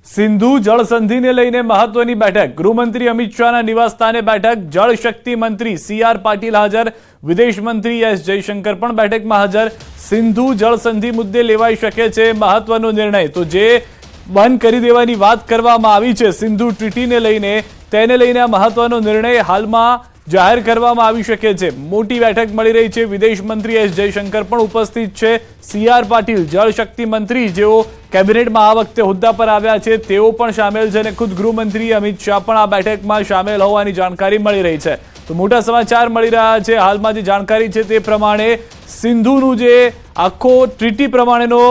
સિંધુ જળસંધિને લઈને મહત્વની બેઠક. ગૃહમંત્રી અમિત શાહના નિવાસસ્થાને બેઠક. જળશક્તિ મંત્રી સી.આર. પાટીલ હાજર. વિદેશ મંત્રી એસ જયશંકર પણ બેઠકમાં હાજર. સિંધુ જળસંધિ મુદ્દે લેવાઈ શકે છે મહત્વનો નિર્ણય. તો જે બંધ કરી દેવાની વાત કરવામાં આવી છે સિંધુ ટ્રીટીને લઈને, તેને લઈને આ મહત્વનો નિર્ણય હાલમાં જાહેર કરવામાં આવી શકે છે. મોટી બેઠક મળી રહી છે. વિદેશ મંત્રી એસ જયશંકર પણ ઉપસ્થિત છે. સી.આર. પાટીલ જળશક્તિ મંત્રી, જેઓ કેબિનેટમાં આ વખતે હોદ્દા પર આવ્યા છે, તેઓ પણ સામેલ છે અને ખુદ ગૃહમંત્રી અમિત શાહ પણ આ બેઠકમાં સામેલ હોવાની જાણકારી મળી રહી છે. તો મોટા સમાચાર મળી રહ્યા છે. હાલમાં જે જાણકારી છે તે પ્રમાણે સિંધુનું જે આખો ટ્રીટી પ્રમાણેનો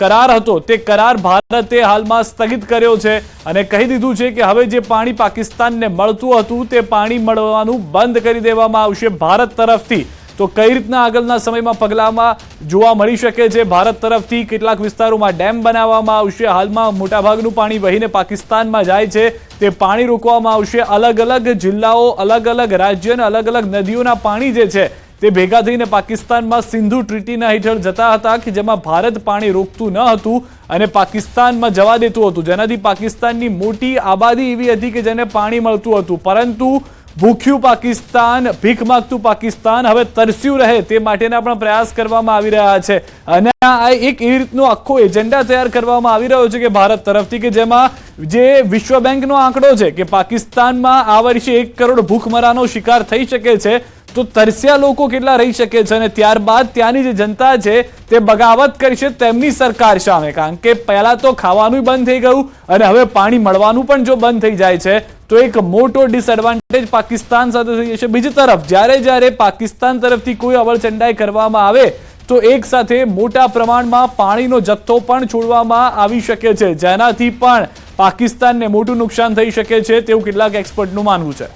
કરાર હતો તે કરાર ભારતે હાલમાં સ્થગિત કર્યો છે અને કહી દીધું છે કે હવે જે પાણી પાકિસ્તાનને મળતું હતું તે પાણી મળવાનું બંધ કરી દેવામાં આવશે ભારત તરફથી. તો કઈ રીતના આગળના સમયમાં પગલામાં જોવા મળી શકે છે ભારત તરફથી? કેટલાક વિસ્તારોમાં ડેમ બનાવવામાં આવશે. હાલમાં મોટાભાગનું પાણી વહીને પાકિસ્તાનમાં જાય છે, તે પાણી રોકવામાં આવશે. અલગ અલગ જિલ્લાઓ, અલગ અલગ રાજ્ય અને અલગ અલગ નદીઓના પાણી જે છે તે ભેગા થઈને પાકિસ્તાનમાં સિંધુ ટ્રીટીના હેઠળ જતા હતા કે જેમાં ભારત પાણી રોકતું ન હતું અને પાકિસ્તાનમાં જવા દેતું હતું, જેનાથી પાકિસ્તાનની મોટી આબાદી એવી હતી કે જેને પાણી મળતું હતું. પરંતુ ભૂખ્યું પાકિસ્તાન, ભીખ માંગતું પાકિસ્તાન હવે તરસ્યું રહે તે માટેના પણ પ્રયાસ કરવામાં આવી રહ્યા છે. અને આ એક એવી રીતનો આખો એજન્ડા તૈયાર કરવામાં આવી રહ્યો છે કે ભારત તરફથી, કે જેમાં જે વિશ્વ બેંકનો આંકડો છે કે પાકિસ્તાનમાં આ વર્ષે 1 કરોડ ભૂખમરાનો શિકાર થઈ શકે છે. તો તરસ્યા લોકો કેટલા રહી શકે છે અને ત્યારબાદ ત્યાંની જે જનતા છે તે બગાવત કરશે તેમની સરકાર સામે, કારણ કે પહેલા તો ખાવાનું બંધ થઈ ગયું અને હવે પાણી મળવાનું પણ જો બંધ થઈ જાય છે તો એક મોટો ડિસએડવાન્ટેજ પાકિસ્તાન સાથે થઈ જશે. બીજી તરફ જ્યારે પાકિસ્તાન તરફથી કોઈ અવળચંડાઈ કરવામાં આવે તો એક સાથે મોટા પ્રમાણમાં પાણીનો જથ્થો પણ છોડવામાં આવી શકે છે, જેનાથી પણ પાકિસ્તાનને મોટું નુકસાન થઈ શકે છે તેવું કેટલાક એક્સપર્ટનું માનવું છે.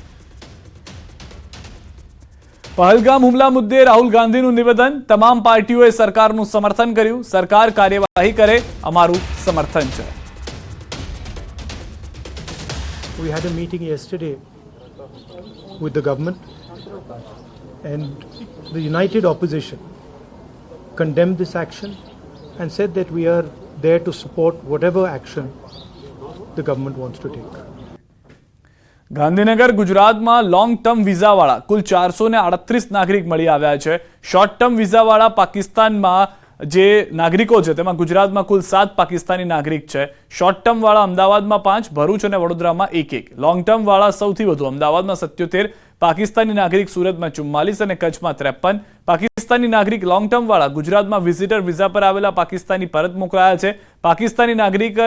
પહલગામ હુમલા મુદ્દે રાહુલ ગાંધીનું નિવેદન. તમામ પાર્ટીઓએ સરકારનું સમર્થન કર્યું. સરકાર કાર્યવાહી કરે, અમારું સમર્થન છે. We had a meeting yesterday with the government and the united opposition condemned this action and said that we are there to support whatever action the government wants to take. Gandhinagar ગુજરાતમાં લોંગ ટર્મ વિઝાવાળા કુલ 438 નાગરિક મળી આવ્યા છે. Short term વિઝાવાળા પાકિસ્તાનમાં જે નાગરિકો છે તેમાં ગુજરાતમાં કુલ 7 પાકિસ્તાની નાગરિક છે. શોર્ટ ટર્મ વાળા અમદાવાદમાં 5, ભરૂચ અને વડોદરામાં 1. લોંગ ટર્મ વાળા સૌથી વધુ અમદાવાદમાં 77, પાકિસ્તાની નાગરિક સુરતમાં 44 અને કચ્છમાં 53. પાકિસ્તાની નાગરિક લોંગ ટર્મ વાળા ગુજરાતમાં વિઝિટર વિઝા પર આવેલા પાકિસ્તાની પરત મોકલાયા છે. પાકિસ્તાની નાગરિક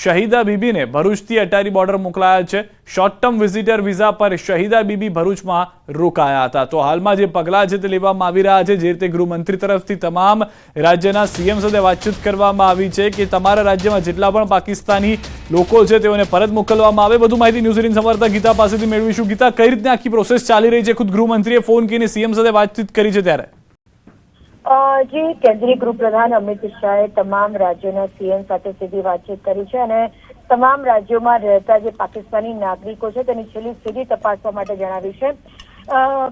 શહીદા બીબીને ભરૂચથી અટારી બોર્ડર મોકલાયા છે. શોર્ટ ટર્મ વિઝિટર વિઝા પર શહીદા બીબી ભરૂચમાં રોકાયા હતા. તો હાલમાં જે પગલાં છે તે લેવામાં આવી રહ્યા છે, જે રીતે ગૃહમંત્રી તરફથી તમામ રાજ્યના સીએમ સાથે વાતચીત કરવામાં આવી છે કે તમારા રાજ્યમાં જેટલા પણ પાકિસ્તાની લોકો છે તેઓને પરત મોકલવામાં આવે. વધુ માહિતી ન્યૂઝ 18 સંવાદદાતા ગીતા પાસેથી મેળવીશું. ગીતા, કઈ રીતે આખી પ્રોસેસ ચાલી રહી છે? ખુદ ગૃહમંત્રીએ ફોન કરીને સીએમ સાથે વાતચીત કરી છે ત્યારે જે કેન્દ્રીય ગૃહપ્રધાન અમિત શાહે તમામ રાજ્યોના સીએમ સાથે સીધી વાતચીત કરી છે અને તમામ રાજ્યોમાં રહેતા જે પાકિસ્તાની નાગરિકો છે તેની છેલ્લી સ્થિતિ તપાસવા માટે જણાવ્યું છે.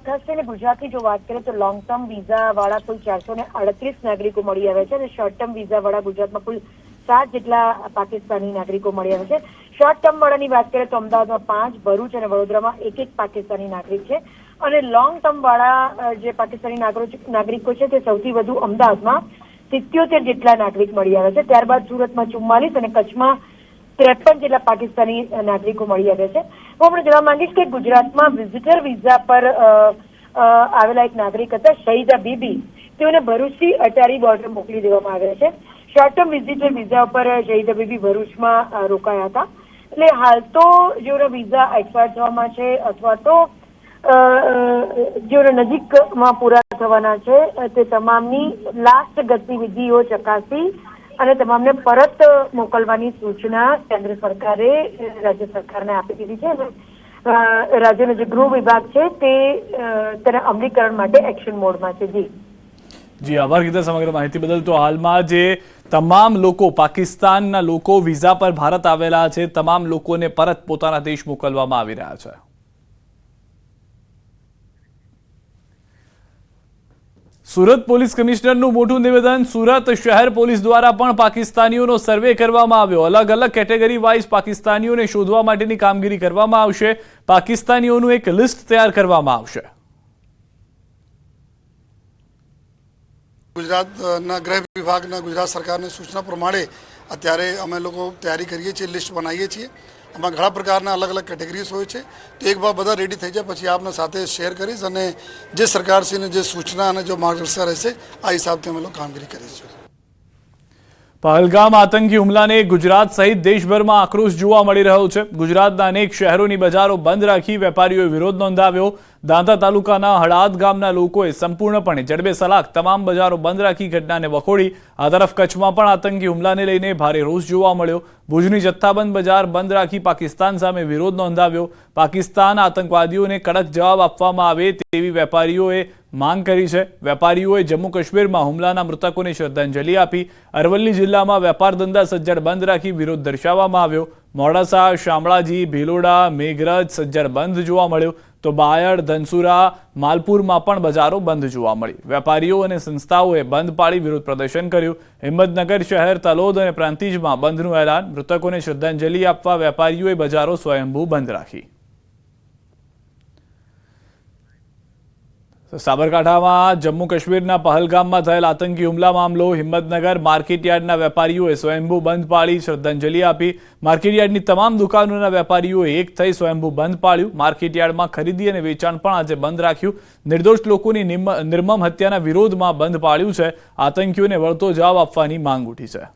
ખાસ કરીને ગુજરાતની જો વાત કરીએ તો લોંગ ટર્મ વિઝા વાળા કુલ 438 નાગરિકો મળી આવ્યા છે અને શોર્ટ ટર્મ વિઝા વાળા ગુજરાતમાં કુલ 7 જેટલા પાકિસ્તાની નાગરિકો મળી આવ્યા છે. શોર્ટ ટર્મ વાળાની વાત કરીએ તો અમદાવાદમાં 5, ભરૂચ અને વડોદરામાં 1 પાકિસ્તાની નાગરિક છે અને લોંગ ટર્મ વાળા જે પાકિસ્તાની નાગરિકો છે તે સૌથી વધુ અમદાવાદમાં 77 જેટલા નાગરિક મળી આવ્યા છે. ત્યારબાદ સુરતમાં 44 અને કચ્છમાં 53 જેટલા પાકિસ્તાની નાગરિકો મળી આવ્યા છે. હું આપણે જણાવવા માંગીશ કે ગુજરાતમાં વિઝિટર વિઝા પર આવેલા એક નાગરિક હતા શહીદા બીબી, તેઓને ભરૂચથી અટારી બોર્ડર મોકલી દેવામાં આવ્યા છે. શોર્ટ ટર્મ વિઝિટર વિઝા ઉપર શહીદા બીબી ભરૂચમાં રોકાયા હતા. એટલે હાલ તો જેઓના વિઝા એક્સપાયર થવામાં છે અથવા તો જેઓના નજીકમાં પૂરા થવાના છે તે તમામની લાસ્ટ ગતિવિધિઓ ચકાસી અને તમામને પરત મોકલવાની સૂચના કેન્દ્ર સરકારે રાજ્ય સરકારને આપી દીધી છે અને રાજ્યનો જે ગૃહ વિભાગ છે તે તેના અમલીકરણ માટે એક્શન મોડમાં છે. જી આભાર ગીતા સમગ્ર માહિતી બદલ. તો હાલમાં જે તમામ લોકો, પાકિસ્તાનના લોકો વિઝા પર ભારત આવેલા છે, તમામ લોકોને પરત પોતાના દેશ મોકલવામાં આવી રહ્યા છે. સુરત પોલીસ કમિશનરનું મોટું નિવેદન. સુરત શહેર પોલીસ દ્વારા પણ પાકિસ્તાનીઓનો સર્વે કરવામાં આવ્યો. અલગ અલગ કેટેગરી વાઇઝ પાકિસ્તાનીઓને શોધવા માટેની કામગીરી કરવામાં આવશે. પાકિસ્તાનીઓનું એક લિસ્ટ તૈયાર કરવામાં આવશે. ગુજરાતના ગૃહ વિભાગના ગુજરાત સરકારની સૂચના પ્રમાણે અત્યારે અમે લોકો તૈયારી કરીએ છીએ, લિસ્ટ બનાવીએ છીએ. આમાં ઘણા પ્રકારના અલગ અલગ કેટેગરીઝ હોય છે. તો એક વાર બધા રેડી થઈ જાય પછી આપને સાથે શેર કરીશ અને જે સરકારશ્રીની જે સૂચના અને જો માર્ગદર્શન રહેશે આ હિસાબથી અમે લોકો કામગીરી કરીશું. પહલગામ આતંકી હુમલાને ગુજરાત સહિત દેશભરમાં આક્રોશ જોવા મળી રહ્યો છે. ગુજરાતના અનેક શહેરોની બજારો બંધ રાખી વેપારીઓએ વિરોધ નોંધાવ્યો. દાંતા તાલુકાના હળાદ ગામના લોકોએ સંપૂર્ણપણે જડબે સલાક તમામ બજારો બંધ રાખી ઘટનાને વખોડી. આ તરફ કચ્છમાં પણ આતંકી હુમલાને લઈને ભારે રોષ જોવા મળ્યો. ભુજની જથ્થાબંધ બજાર બંધ રાખી પાકિસ્તાન સામે વિરોધ નોંધાવ્યો. પાકિસ્તાન આતંકવાદીઓને કડક જવાબ આપવામાં આવે તેવી વેપારીઓએ માંગ કરી છે. વેપારીઓએ જમ્મુ કાશ્મીરમાં હુમલાના મૃતકોને શ્રદ્ધાંજલિ આપી. અરવલ્લી જિલ્લામાં વેપાર ધંધા સજ્જડ બંધ રાખી વિરોધ દર્શાવવામાં આવ્યો. મોડાસા, શામળાજી, ભીલોડા, મેઘરજ સજ્જડ બંધ જોવા મળ્યો. તો બાયડ, ધનસુરા, માલપુરમાં પણ બજારો બંધ જોવા મળી. વેપારીઓ અને સંસ્થાઓએ બંધ પાળી વિરોધ પ્રદર્શન કર્યું. હિંમતનગર શહેર, તલોદ અને પ્રાંતિજમાં બંધનું એલાન. મૃતકોને શ્રદ્ધાંજલિ આપવા વેપારીઓએ બજારો સ્વયંભૂ બંધ રાખી. સાબરકાંઠામાં જમ્મુ કાશ્મીરના પહલગામમાં થયેલ આતંકી હુમલા મામલો. હિંમતનગર માર્કેટયાર્ડના વેપારીઓએ સ્વયંભૂ બંધ પાળી શ્રદ્ધાંજલિ આપી. માર્કેટયાર્ડની તમામ દુકાનોના વેપારીઓએ એક થઈ સ્વયંભૂ બંધ પાળ્યું. માર્કેટયાર્ડમાં ખરીદી અને વેચાણ પણ આજે બંધ રાખ્યું. નિર્દોષ લોકોની નિર્મમ હત્યાના વિરોધમાં બંધ પાળ્યું છે. આતંકીઓને વળતો જવાબ આપવાની માંગ ઉઠી છે.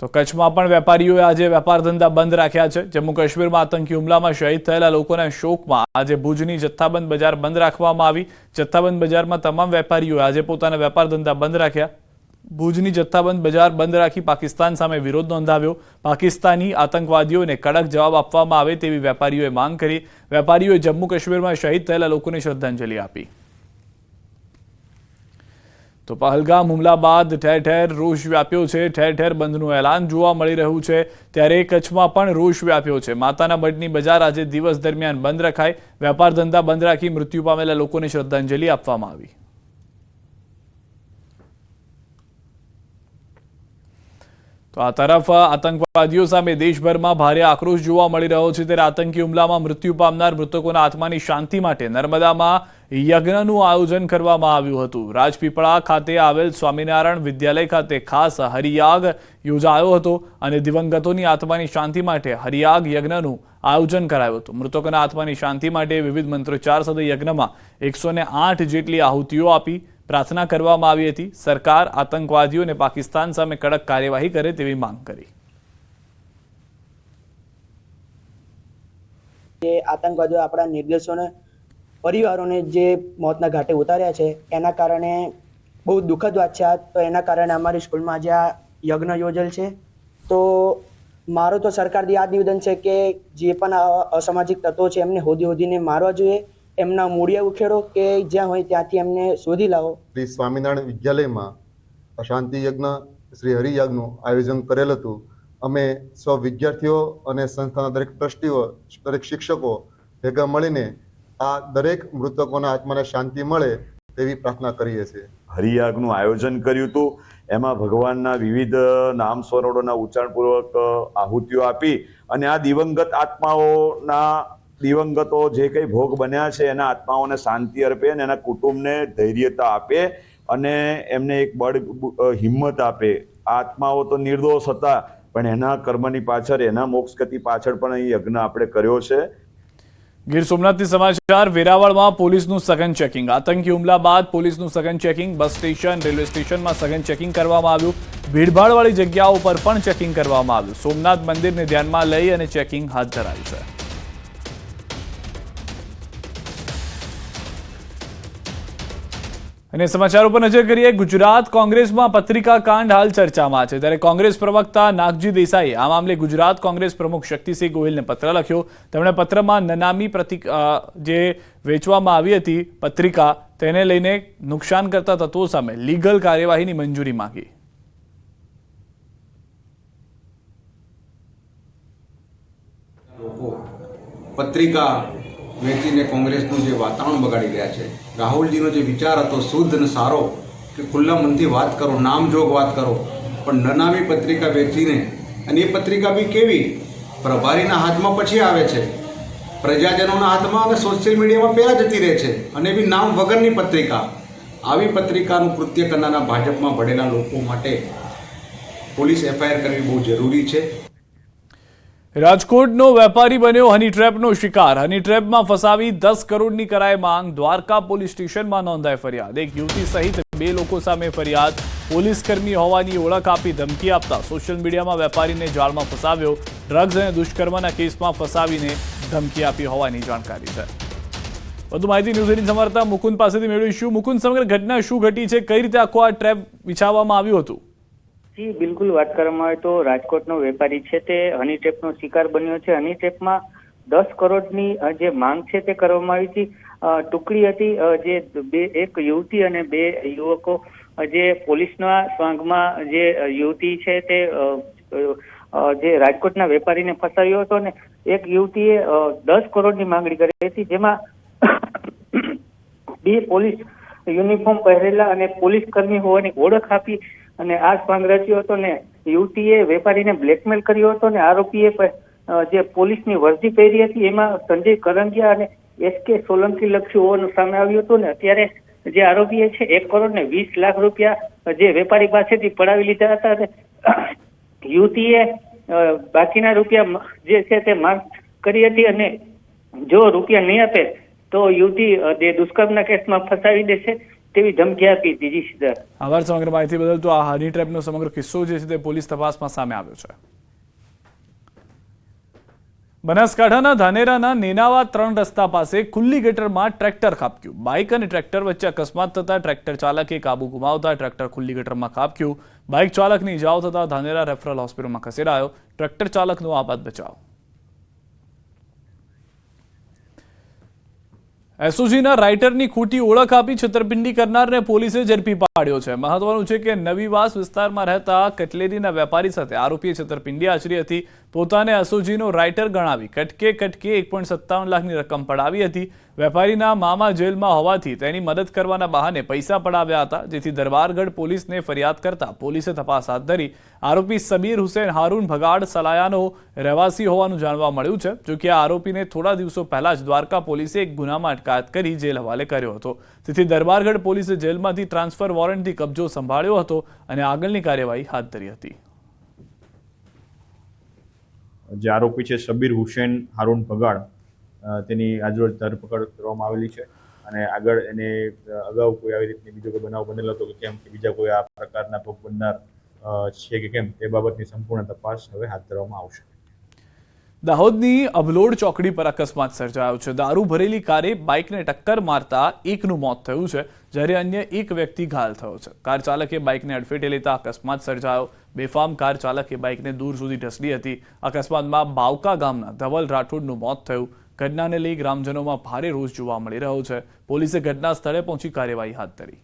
તો કચ્છમાં પણ વેપારીઓએ આજે વેપાર ધંધા બંધ રાખ્યા છે. જમ્મુ કાશ્મીરમાં આતંકી હુમલામાં શહીદ થયેલા લોકોના શોકમાં આજે ભુજની જથ્થાબંધ બજાર બંધ રાખવામાં આવી. જથ્થાબંધ બજારમાં તમામ વેપારીઓએ આજે પોતાના વેપાર ધંધા બંધ રાખ્યા. ભુજની જથ્થાબંધ બજાર બંધ રાખી પાકિસ્તાન સામે વિરોધ નોંધાવ્યો. પાકિસ્તાની આતંકવાદીઓને કડક જવાબ આપવામાં આવે તેવી વેપારીઓએ માંગ કરી. વેપારીઓએ જમ્મુ કાશ્મીરમાં શહીદ થયેલા લોકોને શ્રદ્ધાંજલિ આપી. તો પહલગામ હુમલા બાદ ઠેર ઠેર રોષ વ્યાપ્યો છે. ઠેર ઠેર બંધનું એલાન જોવા મળી રહ્યું છે. ત્યારે કચ્છમાં પણ રોષ વ્યાપ્યો છે. માતાના મઢની બજાર આજે દિવસ દરમિયાન બંધ રખાઈ. વેપાર ધંધા બંધ રાખી મૃત્યુ પામેલા લોકોને શ્રદ્ધાંજલિ આપવામાં આવી. તો આ તરફ આતંકવાદીઓ સામે દેશભરમાં ભારે આક્રોશ જોવા મળી રહ્યો છે. ત્યારે આતંકી હુમલામાં મૃત્યુ પામનાર મૃતકોના આત્માની શાંતિ માટે નર્મદામાં યજ્ઞનું આયોજન કરવામાં આવ્યું હતું. રાજપીપળા ખાતે આવેલ સ્વામિનારાયણ વિદ્યાલય ખાતે ખાસ હરિયાગ યોજાયો હતો અને દિવંગતોની આત્માની શાંતિ માટે હરિયાગ યજ્ઞનું આયોજન કરાયું હતું. મૃતકોના આત્માની શાંતિ માટે વિવિધ મંત્રોચ્ચાર સાથે યજ્ઞમાં 108 જેટલી આહુતિઓ આપી પ્રાર્થના કરવામાં આવી હતી. સરકાર આતંકવાદીઓને પાકિસ્તાન સામે કડક કાર્યવાહી કરે તેવી માંગ કરી. આતંકવાદીઓ આપણા નિર્દેશોને પરિવારોને જે મોતના ઘાટે ઉતાર્યા છે એના કારણે બહુ દુઃખદ વાત છે. તો એના કારણે અમારી સ્કૂલમાં આજે આ યજ્ઞ યોજેલ છે. તો મારું તો સરકારથી આ નિવેદન છે કે જે પણ અસામાજિક તત્વો છે એમને હોદીને મારવા જોઈએ. એમના મૂળિયા ઉખેડો કે જ્યાં હોય ત્યાંથી એમને શોધી લાવો. શ્રી સ્વામિનારાયણ વિદ્યાલયમાં શાંતિ યજ્ઞ શ્રી હરિયજ્ઞનું આયોજન કરેલ હતું. અમે સૌ વિદ્યાર્થીઓ અને સંસ્થાના દરેક ટ્રસ્ટીઓ, દરેક શિક્ષકો ભેગા મળીને આ દરેક મૃતકોના આત્માને શાંતિ મળે તેવી પ્રાર્થના કરીએ છીએ. હરિયાગનું આયોજન કર્યું હતું. એમાં ભગવાનના વિવિધ નામ સ્વરોડોના ઉચ્ચારણપૂર્વક આહુતિઓ આપી અને આ દિવંગત આત્માઓના દિવંગતો જે કંઈ ભોગ બન્યા છે એના આત્માઓને શાંતિ અર્પે અને એના કુટુંબને ધૈર્યતા આપે અને એમને એક બળ હિંમત આપે. આત્માઓ તો નિર્દોષ હતા પણ એના કર્મની પાછળ, એના મોક્ષ ગતિ પાછળ પણ અહીં યજ્ઞ આપણે કર્યો છે. ગીર સોમનાથથી સમાચાર. વેરાવળમાં પોલીસનું સઘન ચેકિંગ. આતંકી હુમલા બાદ પોલીસનું સઘન ચેકિંગ. બસ સ્ટેશન, રેલવે સ્ટેશનમાં સઘન ચેકિંગ કરવામાં આવ્યું. ભીડભાડવાળી જગ્યાઓ પર પણ ચેકિંગ કરવામાં આવ્યું. સોમનાથ મંદિરને ધ્યાનમાં લઈ અને ચેકિંગ હાથ ધરાયું છે. અને સમાચારો પર નજર કરીએ. ગુજરાત કોંગ્રેસમાં પત્રિકા કાંડ હાલ ચર્ચામાં છે. ત્યારે કોંગ્રેસ પ્રવક્તા નાગજી દેસાઈએ આ મામલે ગુજરાત કોંગ્રેસ પ્રમુખ શક્તિસિંહ ગોહિલને પત્ર લખ્યો. તેમણે પત્રમાં નનામી જે વેચવામાં આવી હતી પત્રિકા તેને લઈને નુકસાન કરતા તત્વો સામે લીગલ કાર્યવાહીની મંજૂરી માંગી. પત્રિકા વેચીને કોંગ્રેસનું જે વાતાવરણ બગાડી રહ્યા છે, રાહુલજીનો જે વિચાર હતો શુદ્ધ અને સારો કે ખુલ્લા મનથી વાત કરો, નામજોગ વાત કરો, પણ નનામી પત્રિકા વેચીને, અને એ પત્રિકા બી કેવી પ્રભારીના હાથમાં પછી આવે છે, પ્રજાજનોના હાથમાં અને સોશિયલ મીડિયામાં પહેલાં જતી રહે છે, અને બી નામ વગરની પત્રિકા. આવી પત્રિકાનું કૃત્ય કરનારા ભાજપમાં ભળેલા લોકો માટે પોલીસ એફઆઈઆર કરવી બહુ જરૂરી છે. રાજકોટનો વેપારી બન્યો હની ટ્રેપનો શિકાર. હની ટ્રેપમાં ફસાવી 10 કરોડની કરાઈ માંગ. દ્વારકા પોલીસ સ્ટેશનમાં નોંધાઈ ફરિયાદ. એક યુવતી સહિત 2 લોકો સામે ફરિયાદ. પોલીસ કર્મી હોવાની ઓળખ આપી ધમકી આપતા સોશિયલ મીડિયામાં વેપારીને જાળમાં ફસાવ્યો. ડ્રગ્સ અને દુષ્કર્મના કેસમાં ફસાવીને ધમકી આપી હોવાની જાણકારી છે. વધુ માહિતી ન્યૂઝ 18 સમાચાર મુકુંદ પાસેથી મેળવીશું. મુકુંદ, સમગ્ર ઘટના શું ઘટી છે? કઈ રીતે આખો આ ટ્રેપ વિછાવવામાં આવ્યું હતું? જી બિલકુલ, વાત કરવામાં આવે તો રાજકોટનો વેપારી છે તે હની ટ્રેપનો શિકાર બન્યો છે. હની ટ્રેપમાં 10 કરોડની જે માંગ છે તે કરવામાં આવી હતી. ટુકડી હતી જે એક યુવતી અને 2 યુવકો જે પોલીસના સ્વાંગમાં જે યુવતી છે તે જે રાજકોટના વેપારીને ફસાવ્યો હતો, ને એક યુવતીએ 10 કરોડની માંગણી કરી હતી, જેમાં 2 પોલીસ યુનિફોર્મ પહેરેલા અને પોલીસ કર્મી હોવાની ઓળખ આપી અને આ સ્વાંગ રચ્યો હતો, ને યુવતીએ વેપારીને બ્લેકમેલ કર્યો હતો, ને આરોપીએ જે પોલીસની વર્દી પહેરી હતી એમાં સંજય કરંગિયા અને SK સોલંકી લખ્યું હોવાનું સામે આવ્યું હતું. ને અત્યારે જે આરોપીએ છે 1 કરોડ ને 20 લાખ રૂપિયા જે વેપારી પાસેથી પડાવી લીધા હતા, અને યુવતીએ બાકીના રૂપિયા જે છે તે માંગ કરી હતી, અને જો રૂપિયા નહીં આપે તો યુવતી દુષ્કર્મના કેસમાં ફસાવી દેશે તેવી ધમકી આપી હતી. જી સિદ્ધાર્થ, આભાર સમગ્ર માહિતી બદલ. તો આ હની ટ્રેપનો સમગ્ર કિસ્સો જે છે તે પોલીસ તપાસમાં સામે આવ્યો છે. બનાસકાંઠાના ધાનેરાના નેનાવા 3 રસ્તા પાસે ખુલ્લી ગટરમાં ટ્રેક્ટર ખાબક્યું. બાઇક અને ટ્રેક્ટર વચ્ચે અકસ્માત થતા ટ્રેક્ટર ચાલકે કાબુ ગુમાવતા ટ્રેક્ટર ખુલ્લી ગટરમાં ખાબક્યું. બાઇક ચાલકને ઇજાઓ થતા ધાનેરા રેફરલ હોસ્પિટલમાં ખસેડાયો. ટ્રેક્ટર ચાલકનો આબાદ બચાવ. એસઓજીના રાઇટરની ખોટી ઓળખ આપી છેતરપિંડી કરનારને પોલીસે ઝડપી પાડ્યો છે. મહત્વનું છે કે નવીવાસ વિસ્તારમાં રહેતા કટલેરીના વેપારી સાથે આરોપીએ છેતરપિંડી આચરી હતી. પોતાને એસઓજીનો રાઇટર ગણાવી કટકે 1.57 લાખની રકમ પડાવી હતી. વેપારીના મામા જેલમાં હોવાથી તેની મદદ કરવાના બહાને પૈસા પડાવ્યા હતા, જેથી દરબારગઢ પોલીસને ફરિયાદ કરતા પોલીસે તપાસ હાથ ધરી. આરોપી સબીર હુસેન હારૂન ભગાડ સલાયાનો રહેવાસી હોવાનું જાણવા મળ્યું છે. જો કે આ આરોપીને થોડા દિવસો પહેલા જ દ્વારકા પોલીસે એક ગુનામાં અટકાયત કરી જેલ હવાલે કર્યો હતો. તેથી દરબારગઢ પોલીસે જેલમાંથી ટ્રાન્સફર વોરંટથી કબજો સંભાળ્યો હતો અને આગળની કાર્યવાહી હાથ ધરી હતી. જે આરોપી છે સબીર હુસેન હારૂન ભગાડ, તેની આજરોજ ધરપકડ કરવામાં આવેલી છે, અને આગળ એને અગાઉ કોઈ આવી રીતની બીજો કોઈ બનાવ બનેલો હતો કે કેમ, કે બીજા કોઈ આ પ્રકારના ભોગ બનનાર છે કે કેમ, તે બાબતની સંપૂર્ણ તપાસ હવે હાથ ધરવામાં આવશે. દાહોદની અભલોડ ચોકડી પર અકસ્માત સર્જાયો છે. દારૂ ભરેલી કારે બાઇકને ટક્કર મારતા એકનું મોત થયું છે, જ્યારે અન્ય એક વ્યક્તિ ઘાયલ થયો છે. કાર ચાલકે બાઇકને અડફેટે લેતા અકસ્માત સર્જાયો. બેફામ કાર ચાલકે બાઇકને દૂર સુધી ઢસડી હતી. અકસ્માતમાં બાવકા ગામના ધવલ રાઠોડનું મોત થયું. ઘટનાને લઈ ગ્રામજનોમાં ભારે રોષ જોવા મળી રહ્યો છે. પોલીસે ઘટના સ્થળે પહોંચી કાર્યવાહી હાથ ધરી.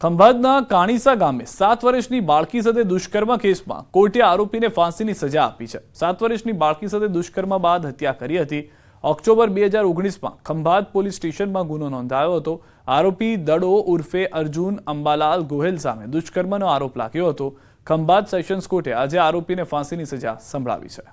ખંભાતના કાણીસા ગામે 7 વર્ષની બાળકી સાથે દુષ્કર્મ કેસમાં કોર્ટે આરોપીને ફાંસીની સજા આપી છે. 7 વર્ષની બાળકી સાથે દુષ્કર્મ બાદ હત્યા કરી હતી. ઓક્ટોબર 2019માં ખંભાત પોલીસ સ્ટેશનમાં ગુનો નોંધાયો હતો. આરોપી દડો ઉર્ફે અર્જુન અંબાલાલ ગોહેલ સામે દુષ્કર્મનો આરોપ લાગ્યો હતો. ખંભાત સેશન્સ કોર્ટે આજે આરોપીને ફાંસીની સજા સંભળાવી છે.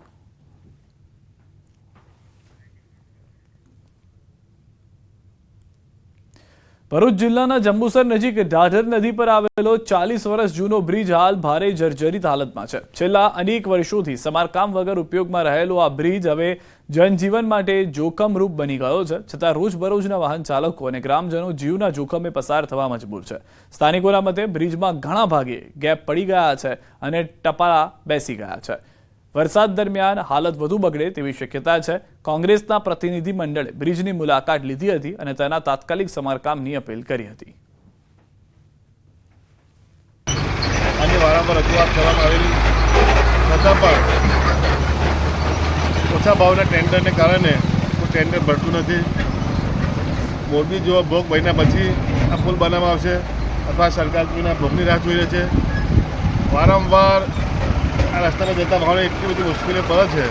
ભરૂચ જિલ્લાના જંબુસર નજીક ઢાઢર નદી પર આવેલો 40 વર્ષ જૂનો બ્રિજ હાલ ભારે જર્જરિત હાલતમાં છે. છેલ્લા અનેક વર્ષોથી સમારકામ વગર ઉપયોગમાં રહેલો આ બ્રિજ હવે જનજીવન માટે જોખમરૂપ બની ગયો છે. છતાં રોજબરોજના વાહન ચાલકો અને ગ્રામજનો જીવના જોખમે પસાર થવા મજબૂર છે. સ્થાનિકોના મતે બ્રિજમાં ઘણા ભાગે ગેપ પડી ગયા છે અને ટપાલા બેસી ગયા છે. વરસાદ દરમિયાન હાલત વધુ બગડે તેવી શક્યતા છે. કોંગ્રેસના પ્રતિનિધિ મંડળે બ્રિજની મુલાકાત લીધી હતી અને તેના તાત્કાલિક સમારકામની અપીલ કરી હતી. આની વારંવાર રજૂઆત કરવામાં આવેલી છતાં પણ ઓછા ભાવના ટેન્ડરને કારણે કોઈ ટેન્ડર ભરતું નથી. મોરબી જેવા ભોગ બન્યા પછી આ પુલ બનાવવામાં આવશે અથવા સરકાર કોઈના ભોગની રાહ જોઈ રહી છે. વારંવાર આ રસ્તામાં જતા વાહનો એટલી બધી મુશ્કેલીઓ પડે છે.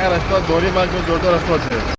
આ રસ્તો ધોરીમાર્ગનો જોડતો રસ્તો છે.